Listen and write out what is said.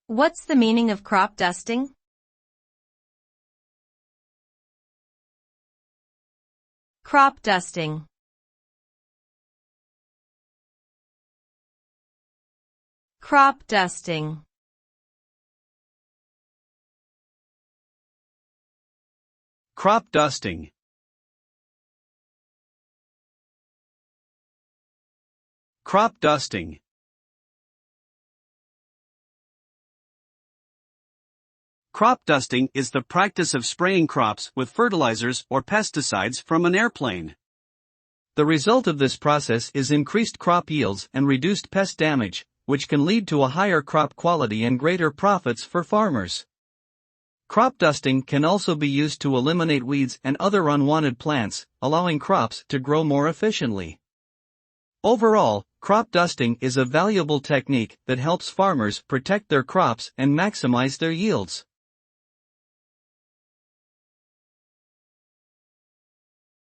What's the meaning of crop dusting? Crop dusting. Crop dusting. Crop dusting. Crop dusting. Crop dusting is the practice of spraying crops with fertilizers or pesticides from an airplane. The result of this process is increased crop yields and reduced pest damage, which can lead to a higher crop quality and greater profits for farmers. Crop dusting can also be used to eliminate weeds and other unwanted plants, allowing crops to grow more efficiently. Overall, crop dusting is a valuable technique that helps farmers protect their crops and maximize their yields.